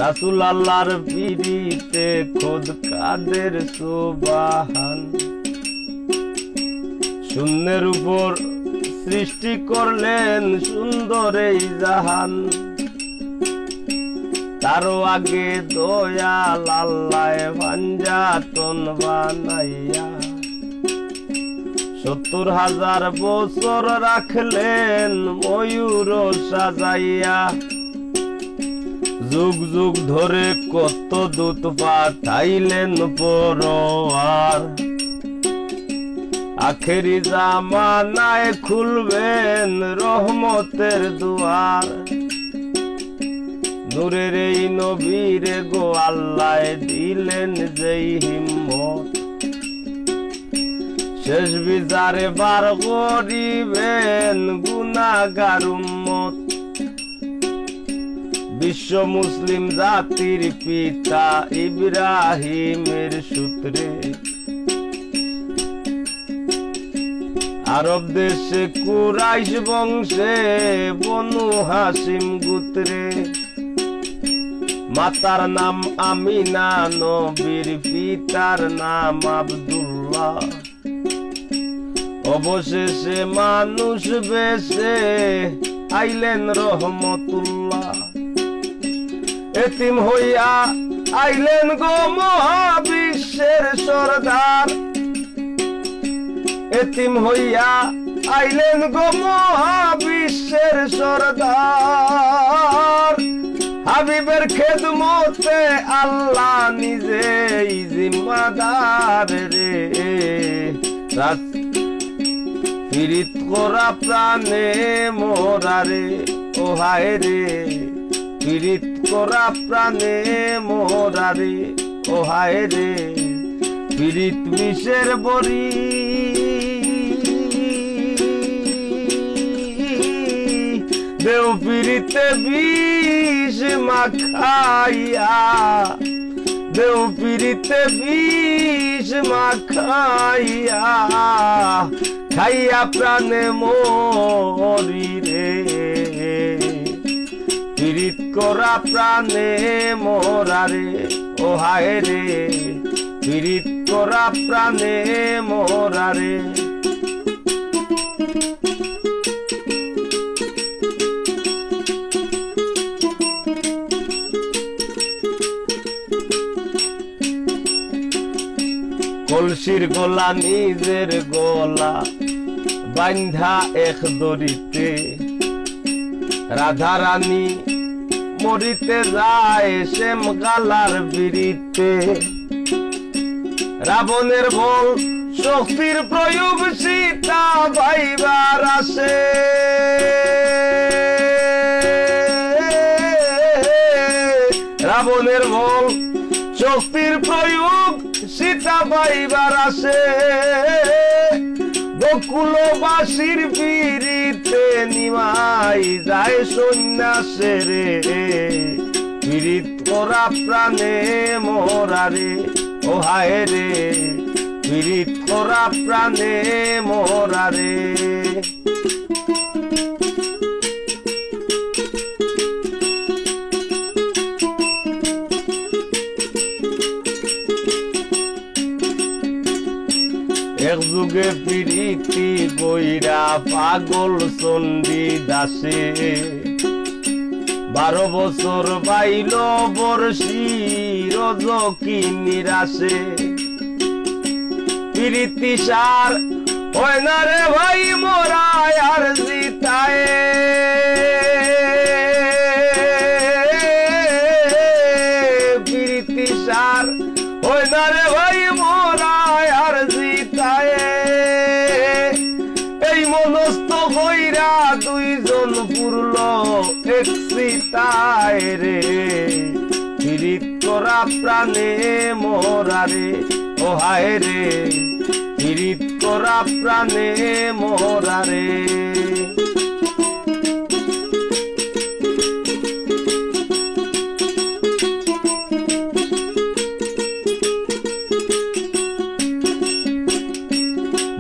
রাসূল আল্লাহর পিরিতে খোদ কাদের সুবহান। শূন্যের উপর সৃষ্টি করলেন সুন্দর এই জাহান, তারও আগে দয়াল আল্লাহ পাঞ্জাতন বানাইয়া ৭০,০০০ বছর রাখলেন ময়ূর সাজাইয়া। যুগ যুগ ধরে কত দূত পাঠাইলেন পরওয়ার, আখেরি জামানায় খুলবেন রহমতের দুয়ার। নূরের এই নবীরে গো আল্লাহ দিলেন যেই হিম্মত, শেষ বিচারে বার করিবেন গুনাহগার উম্মত। বিশ্ব মুসলিম জাতির পিতা ইব্রাহিমের সূত্রে আরব দেশে কুরাইশ বংশে বনু হাসিম গোত্রে। মাতার নাম আমিনা, নবীর পিতার নাম আব্দুল্লাহ। অবশেষে মানুষ বেশে আইলেন রহমতুল্লাহ। এতিম হইয়া আইলেন গো মহাবিশ্বের সরদার, এতিম হইয়া আইলেন গো মহাবিশ্বের সরদার। হাবিবের খেদমতে আল্লাহ নিজেই জিম্মাদার রে। পীড়িত করা প্রাণে মোরারে ও হায় রে, পীড়িত করা প্রাণে মোরারে ও হায় রে। পীড়িত বিষের বড়ি দেও পীড়িতে বিষ মাখাইয়া, দেও পীড়িতে বিষ মাখাইয়া। খাইয়া প্রাণে মরি রে, পীড়িত করা প্রাণে মোরারে ও হায় রে। পীড়িত করা প্রাণে মোরারে। কলসির গলা নিজের গলা বান্ধা এক দড়িতে, রাধা রানী মরিতে যায় শ্যাম গালার বিড়িতে। রাবণের বল শক্তির প্রয়োগ সীতা ভাইবার আসে, রাবণের বল শক্তির প্রয়োগ সীতা পাইবার আসে। বকুলবাসীর পিড়িতে নিমাই যায় সন্ন্যাসে রে। পীড়িত করা প্রাণে মোরারে ও হায় রে, পীড়িত করা প্রাণে মোরারে। এক যুগে প্রীতি বৈরা পাগল চণ্ডী দাসে, 12 বছর বাইল বর্ষি রজকি নিরাশে। প্রীতি সার হয় না রে ভাই মোরা আর জিতায়, প্রীতি সার হয় না রে ভাই মোরা আর জিতায়। এই মনস্থ হইরা দুইজন পুরল এক সীতায় রে। পীড়িত করা প্রাণে মোরারে ও হায় রে, পীড়িত করা প্রাণে মোরারে।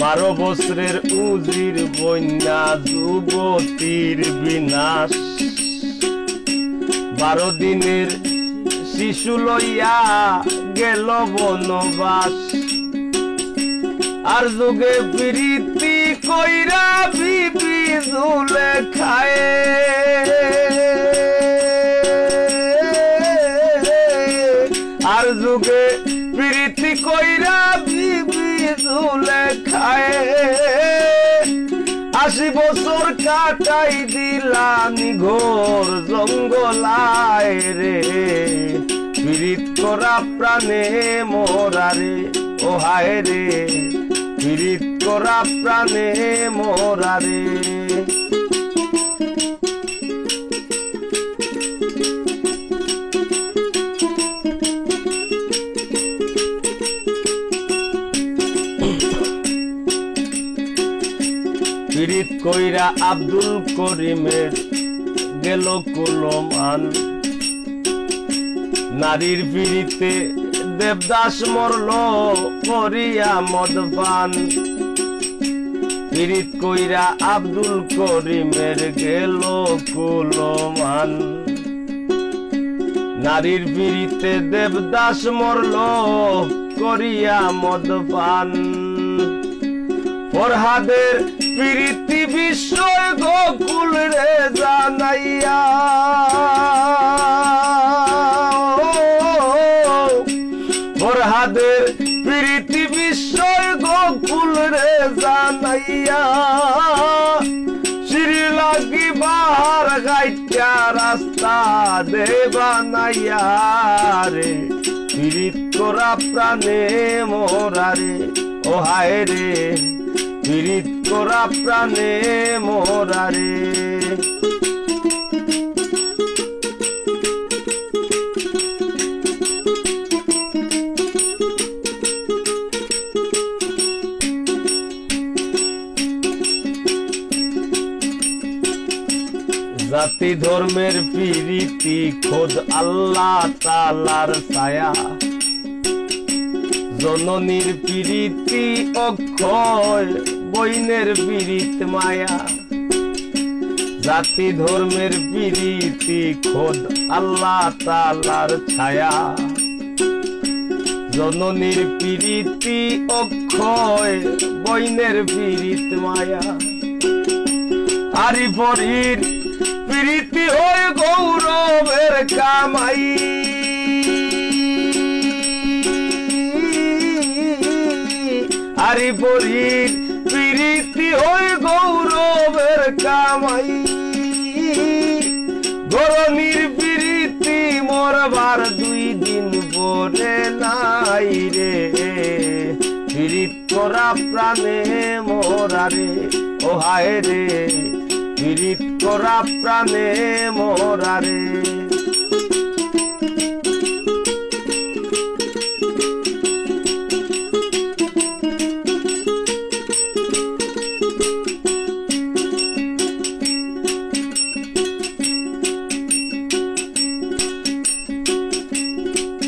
বারো বছরের উজির বন্যা যুবতীর বিনাশ, 12 দিনের শিশু লইয়া গেল বনবাস আর যুগে প্রীতি কইরা বিবি ঝুলে খায় আর যুগে প্রীতি কইরা বিবি ঝুলে খায় 80 বছর কাটাই দিলা নিঘোর জঙ্গলায় রে পীড়িত করা প্রাণে মোরারে ও হায় রে পীড়িত করা প্রাণে মোরারে পীড়িত কইরা আব্দুল করিমের গেল কুলমান নারীর পীড়িতে দেবদাস মরল করিয়া মদপান পীড়িত কইরা আব্দুল করিমের গেল কুলমান নারীর পীড়িতে দেবদাস মরল করিয়া মদপান ফরহাদের প্রীতি বিষয় গোকুল রে জানাইয়া ফরহাদের প্রীতি বিষয় গোকুল রে জানাইয়া শ্রী লাগি বাহার গাইটা রাস্তা দে বানাইয়া রে পীড়িত করা প্রাণে মোরারে ও হায় রে পীড়িত করা প্রাণে মোরারে জাতি ধর্মের প্রীতি খোদ আল্লাহ তাআলার ছায়া জননীর প্রীতি অক্ষয় বইনের প্রীত মায়া জাতি ধর্মের প্রীতি খোদ আল্লাহ তাআলার ছায়া জননীর প্রীতি অক্ষয় বইনের প্রীত মায়া আরি পরীর প্রীতি হয় গৌরবের কামাই আরি পরীর প্রীতি হয় গৌরবের কামাই গরমির প্রীতি মরবার 2 দিন পরে নাই রে পীড়িত করা প্রাণে মোরারে ও হায় রে পীড়িত করা প্রাণে মোরারে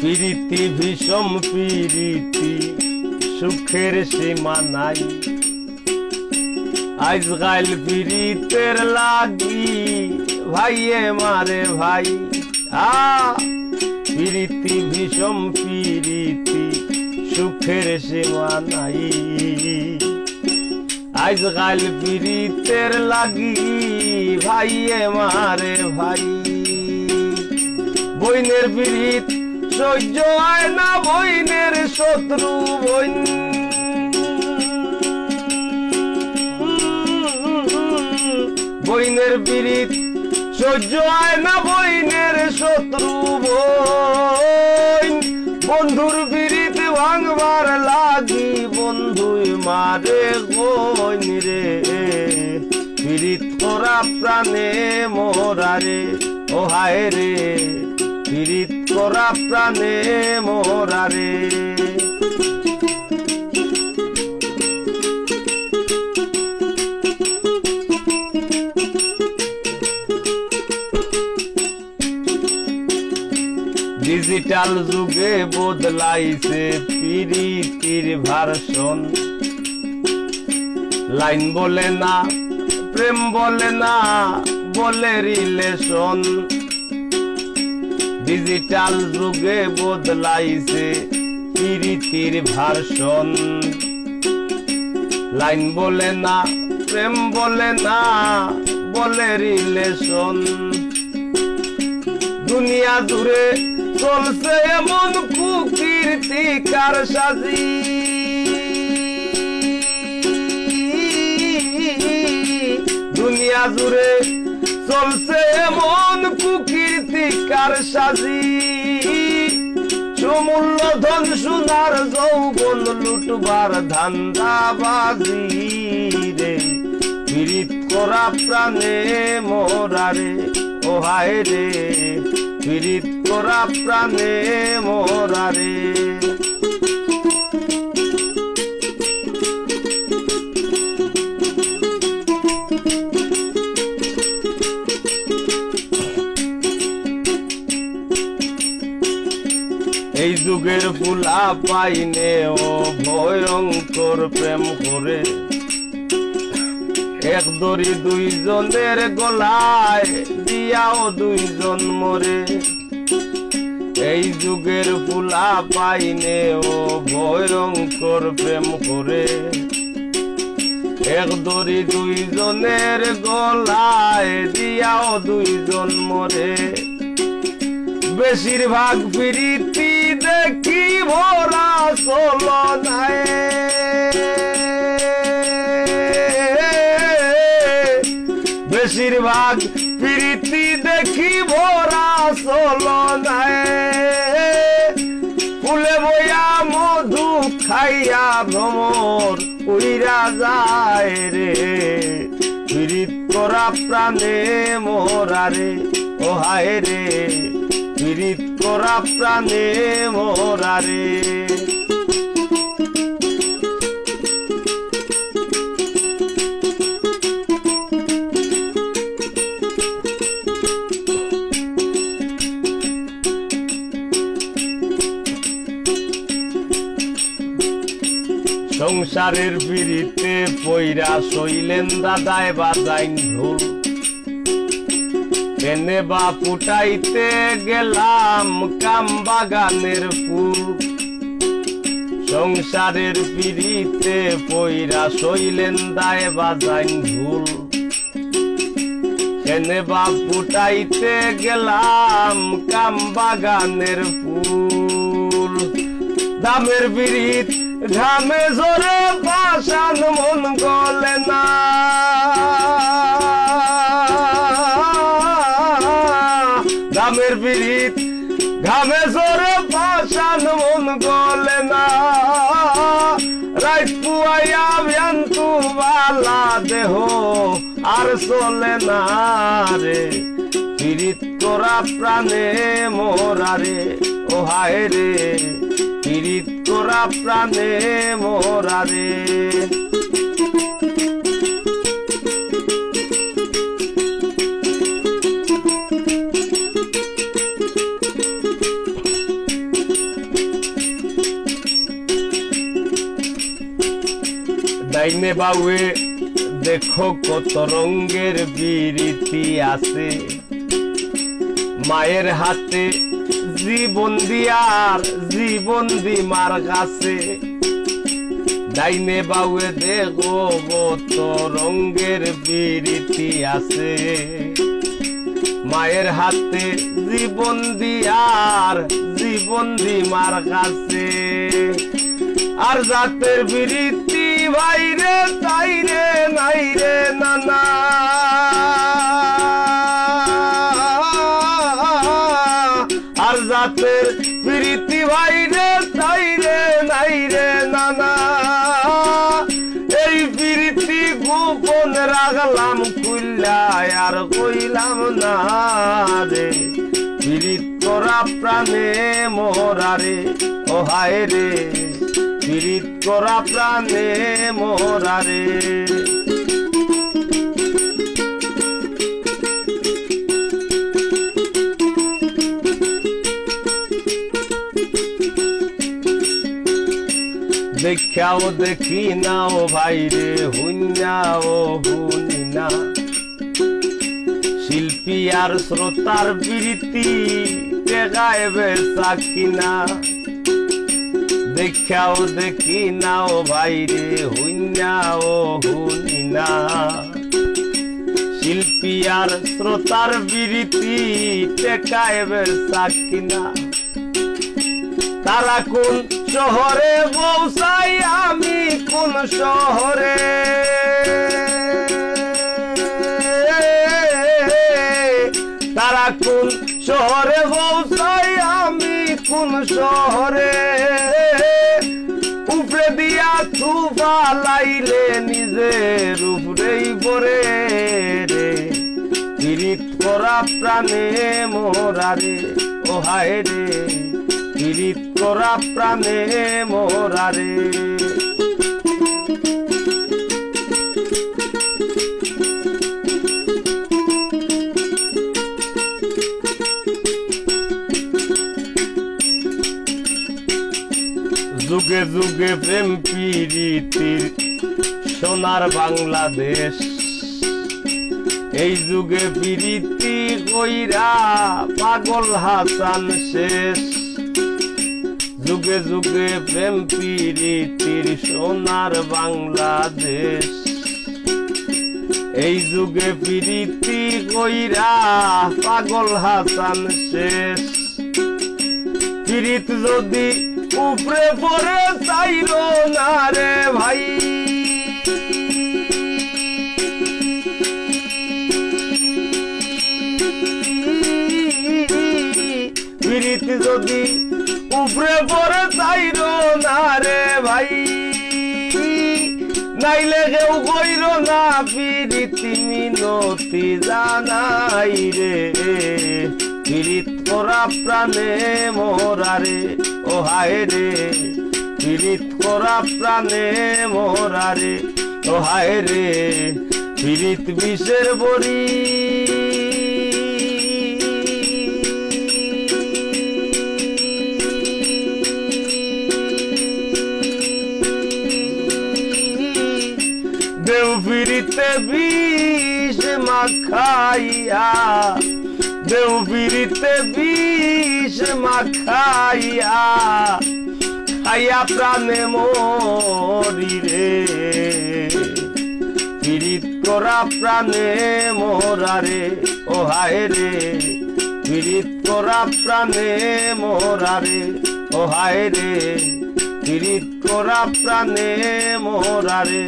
প্রীতি ভীষণ প্রীতি সুখের সীমা নাই আজকাল প্রীতের লাগি ভাইয়ে মারে ভাই প্রীতি ভীষণ প্রীতি সুখের সীমা নাই আজকাল প্রীতের লাগি ভাইয়ে মারে ভাই বইনের প্রীত সহ্য হয় না বইনের শত্রু বইন বইনের প্রীত সহ্য হয় না বইনের শত্রু বইন বন্ধুর প্রীত ভাঙবার লাগি বন্ধুই মারে বইন রে প্রীত করা প্রাণে মোরারে ও হায় রে পীড়িত করা প্রাণে মোরারে ডিজিটাল যুগে বদলাইছে প্রীতির ভার্সন লাইন বলে না প্রেম বলে না বলে রিলেশন ডিজিটাল যুগে বদলাইছে প্রীতির ভার্সন। লাইন বলে না, প্রেম বলে না, বলে রিলেশন। দুনিয়া জুড়ে চলছে এমন কুকীর্তি কারসাজি, দুনিয়া জুড়ে চলছে এমন কুকীর্তি কারসাজি। সমূল্য ধন সোনার যৌবন লুটবার ধান্দাবাজি রে। পীড়িত করা প্রাণে মোরারে ও হায় রে, পীড়িত করা প্রাণে মোরারে। এই যুগের ফুলা পাইনে ও ভয়ঙ্কর প্রেম করে, এক দড়ি দুইজনের গলায় দিয়াও দুইজন মরে। এই যুগের ফুলা পাইনে ও ভয়ঙ্কর প্রেম করে, এক দড়ি দুইজনের গলায় দিয়াও দুইজন মরে। বেশিরভাগ প্রীতি দেখি ভরা চলনায়, বেশিরভাগ প্রীতি দেখি ভরা চলনায়। ফুলে বইয়া মধু খাইয়া ভ্রমর উইরা যায় রে। পীড়িত করা প্রাণে মোরারে ও হায় রে, পীড়িত করা প্রাণে মোরারে। সংসারের পিড়িতে পইরা শৈলেন দাদায় বাজাইন ঢোল। এনে বা ফুটাইতে গেলাম কাম বাগানের ফুল। সংসারের পিড়িতে পইরা শৈলেন দায় বাজাইন ঢোল। এনে বা ফুটাইতে গেলাম কাম বাগানের ফুল। দামের পিড়িত ঘামে জোরে পাশান মন গলে না, দামের পিড়িত ঘামে জোরে পাশান মন গলে না। রাত পুয়াইয়া ব্যান্তু বালা দেহ আর চলে না রে। পীড়িত করা প্রাণে মোরারে ও হায় রে, পীড়িত করা প্রাণে মোরারে। ডাইনে বাউয়ে দেখো কত রঙের বিরীতি আছে। মায়ের হাতে জীবন দিয়ার জীবন দি মার কাছে। ডাইনে বাউয়ে দেখো কত রঙের বিরীতি আছে। মায়ের হাতে জীবন দিয়ার জীবন দি মার কাছে। আর জাতের বিরীতি ভাইরে তাইরে নাই রে নানা। আর জাতের প্রীতি ভাইরে তাইরে নাই রে নানা। এই প্রীতি গোপন রাখলাম খুললা আর কইলাম না রে। পীড়িত করা প্রাণে মোরারে ও হায় রে, পীড়িত করা প্রাণে মোরারে। দেখাও দেখি না ও ভাইরে, হুইনাও হুনি না। শিল্পী আর শ্রোতার প্রীতি টেকায় বেচা কিনা দেখাও দেখি না ও ভাই রে হইনা ও হুনি না শিল্পী আর শ্রোতার বিরীতি টেকায় বেচা কিনা তারা কোন শহরে পৌঁছাই আমি কোন শহরে তারা কোন শহরে পৌঁছাই আমি কোন শহরে উপরে দিয়া থুবা লাইলে নিজের উপরেই পরে রে পীড়িত করা প্রাণে মোরারে ও হায় রে পীড়িত করা প্রাণে মোরারে যুগে যুগে প্রেম প্রীতির সোনার বাংলাদেশ এই যুগে প্রীতি কইরা পাগল হাসান শেষ যুগে যুগে প্রেম প্রীতির সোনার বাংলাদেশ এই যুগে প্রীতি কইরা পাগল হাসান শেষ প্রীত যদি উপরে পরে চাইল না রে ভাই প্রীত যদি উপরে পরে চাইল না রে ভাই নাইলে কেউ কইর না প্রীতি মিনতি জানাই রে পীড়িত করা প্রাণে মোরারে ও হায় রে পীড়িত করা প্রাণে মোরারে ও হায় রে পীড়িত বিষের বড়ি দেও পীড়িতে বিষ মাখাইয়া দেও পীড়িতে বিষ মাখাইয়া খাইয়া প্রাণে মরি রে পীড়িত করা প্রাণে মোরারে ও হায় রে পীড়িত করা প্রাণে মোরারে ও হায় রে পীড়িত করা প্রাণে মোরারে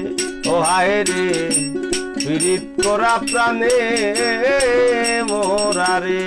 ও হায় রে পীড়িত করা প্রাণে মোরারে।